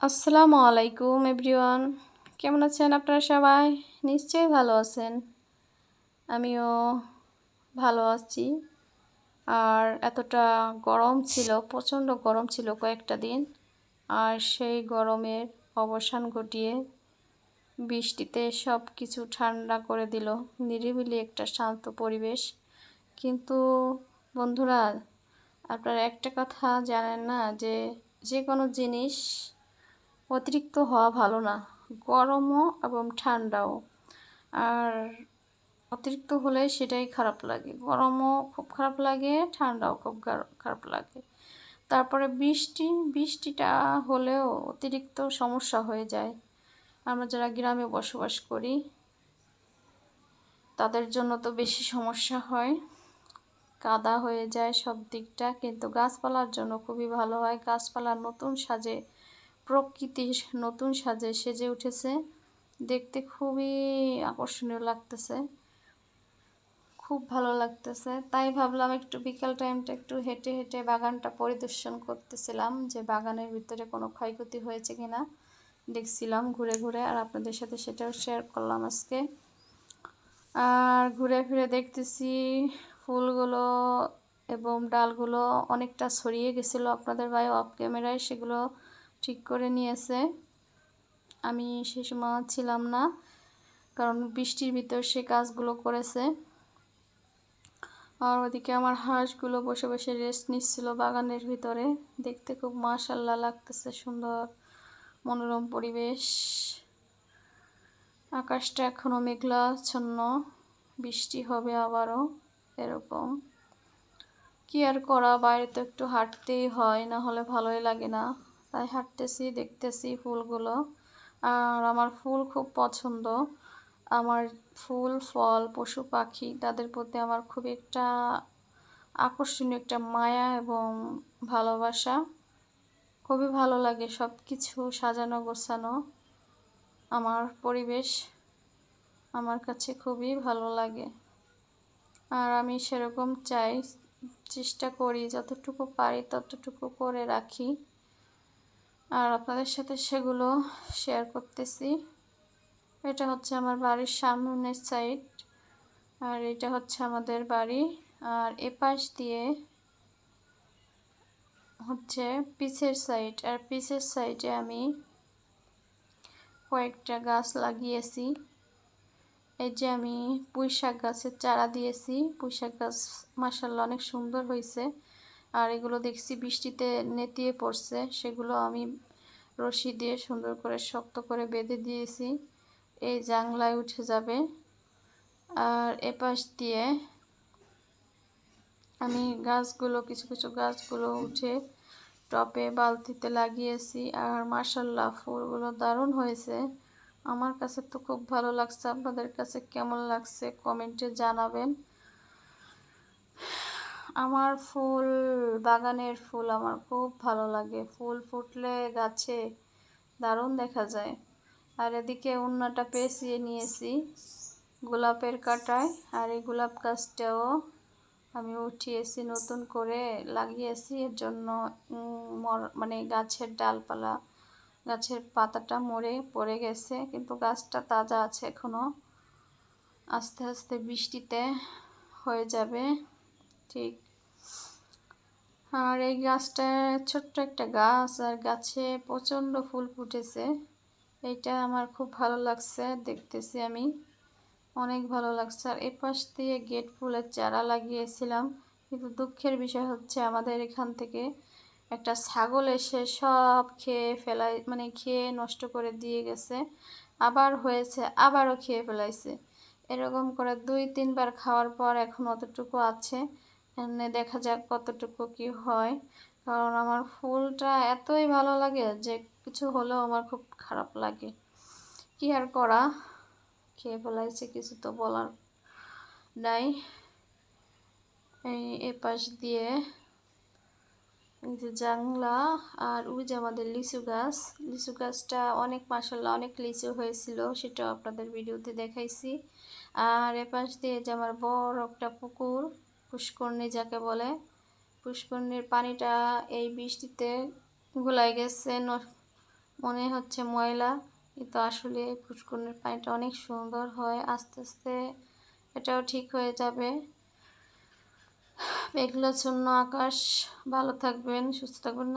আসসালামু আলাইকুম এভরিওয়ান, কেমন আছেন আপনারা সবাই? নিশ্চয়ই ভালো আছেন। আমিও ভালো আছি। আর এতটা গরম ছিল, প্রচণ্ড গরম ছিল কয়েকটা দিন। আর সেই গরমের অবসান ঘটিয়ে বৃষ্টিতে সব কিছু ঠান্ডা করে দিল, নিরিবিলি একটা শান্ত পরিবেশ। কিন্তু বন্ধুরা, আপনারা একটা কথা জানেন না যে যে কোনো জিনিস অতিরিক্ত হওয়া ভালো না, গরমও এবং ঠান্ডাও। আর অতিরিক্ত হলে সেটাই খারাপ লাগে, গরমও খুব খারাপ লাগে, ঠান্ডাও খুব খারাপ লাগে। তারপরে বৃষ্টিটা হলেও অতিরিক্ত সমস্যা হয়ে যায়। আমরা যারা গ্রামে বসবাস করি তাদের জন্য তো বেশি সমস্যা হয়, কাদা হয়ে যায় সব দিকটা। কিন্তু গাছপালার জন্য খুবই ভালো হয়, গাছপালার নতুন সাজে, প্রকৃতির নতুন সাজে সেজে উঠেছে, দেখতে খুবই আকর্ষণীয় লাগতেছে, খুব ভালো লাগতেছে। তাই ভাবলাম একটু বিকাল টাইমটা একটু হেঁটে হেঁটে বাগানটা পরিদর্শন করতেছিলাম, যে বাগানের ভিতরে কোনো ক্ষয়ক্ষতি হয়েছে কিনা দেখছিলাম ঘুরে ঘুরে, আর আপনাদের সাথে সেটাও শেয়ার করলাম আজকে। আর ঘুরে ফিরে দেখতেছি ফুলগুলো এবং ডালগুলো অনেকটা ছড়িয়ে গেছিলো, আপনাদের ভাই অফ ক্যামেরায় সেগুলো ঠিক করে নিয়েছে। আমি সে সময় ছিলাম না, কারণ বৃষ্টির ভিতর সে কাজগুলো করেছে। আর ওদিকে আমার হাঁসগুলো বসে বসে রেস্ট নিচ্ছিল বাগানের ভিতরে, দেখতে খুব মাশাআল্লাহ লাগতেছে, সুন্দর মনোরম পরিবেশ। আকাশটা এখনো মেঘলাচ্ছন্ন, বৃষ্টি হবে আবারও এরকম। কি আর করা, বাইরে তো একটু হাঁটতেই হয়, না হলে ভালোই লাগে না। তাই হাঁটতেছি, দেখতেছি ফুলগুলো। আর আমার ফুল খুব পছন্দ। আমার ফুল, ফল, পশু পাখি তাদের প্রতি আমার খুব একটা আকর্ষণীয় একটা মায়া এবং ভালোবাসা। খুবই ভালো লাগে সব কিছু সাজানো গোছানো, আমার পরিবেশ আমার কাছে খুবই ভালো লাগে। আর আমি সেরকম চাই, চেষ্টা করি যতটুকু পারি ততটুকু করে রাখি, আর আপনাদের সাথে সেগুলো শেয়ার করতেছি। এটা হচ্ছে আমার বাড়ির সামনের সাইড, আর এটা হচ্ছে আমাদের বাড়ি। আর এপাশ দিয়ে হচ্ছে পিছের সাইড, আর পিছের সাইডে আমি কয়েকটা গাছ লাগিয়েছি। এই যে আমি পুঁইশাক গাছের চারা দিয়েছি, পুঁইশাক গাছ মাশাআল্লাহ অনেক সুন্দর হয়েছে। আর এগুলো দেখছি বৃষ্টিতে নেতিয়ে পড়ছে, সেগুলো আমি রশি দিয়ে সুন্দর করে শক্ত করে বেঁধে দিয়েছি, এই জাংলায় উঠে যাবে। আর এপাশ দিয়ে আমি গাছগুলো, কিছু কিছু গাছগুলো উঠে টবে বালতিতে লাগিয়েছি। আর মাশাআল্লাহ ফুলগুলো দারুণ হয়েছে, আমার কাছে তো খুব ভালো লাগছে। আপনাদের কাছে কেমন লাগছে কমেন্টে জানাবেন। আমার ফুল, বাগানের ফুল আমার খুব ভালো লাগে, ফুল ফুটলে গাছে দারুণ দেখা যায়। আর এদিকে উন্নাটা পেঁচিয়ে নিয়েছি গোলাপের কাঁটায়, আর এই গোলাপ গাছটাও আমি উঠিয়েছি, নতুন করে লাগিয়েছি। এর জন্য মানে গাছের ডালপালা, গাছের পাতাটা মরে পড়ে গেছে, কিন্তু গাছটা তাজা আছে এখনো, আস্তে আস্তে বৃষ্টিতে হয়ে যাবে ঠিক। আর এই গাছটা ছোট্ট একটা গাছ, আর গাছে প্রচণ্ড ফুল ফুটেছে, এইটা আমার খুব ভালো লাগছে, দেখতেছি আমি অনেক ভালো লাগছে। আর এপাশ দিয়ে গেট ফুলের চারা লাগিয়েছিলাম, কিন্তু দুঃখের বিষয় হচ্ছে আমাদের এখান থেকে একটা ছাগল এসে সব খেয়ে ফেলাই, মানে খেয়ে নষ্ট করে দিয়ে গেছে। আবার হয়েছে, আবারও খেয়ে ফেলাইছে, এরকম করে 2-3 বার খাওয়ার পর এখন অতটুকু আছে। এমনি দেখা যাক কতটুকু কি হয়, কারণ আমার ফুলটা এতই ভালো লাগে যে কিছু হলেও আমার খুব খারাপ লাগে। কি আর করা, খেয়ে ফেলাইছে, কিছু তো বলার নাই। এই পাশ দিয়ে এই যে জাংলা, আর ওই যে আমাদের লিচু গাছ, লিচু গাছটা অনেক মাশাআল্লাহ অনেক লিচু হয়েছিল, সেটাও আপনাদের ভিডিওতে দেখাইছি। আর এপাশ দিয়ে যে আমার বড় একটা পুকুর, পুষ্করণী যাকে বলে, পুষ্করণীর পানিটা এই বৃষ্টিতে ঘোলাই গেছে, মনে হচ্ছে ময়লা, কিন্তু আসলে পুষ্করণের পানিটা অনেক সুন্দর হয়। আস্তে আস্তে এটাও ঠিক হয়ে যাবে। মেঘলাচ্ছন্ন আকাশ। ভালো থাকবেন, সুস্থ থাকবেন।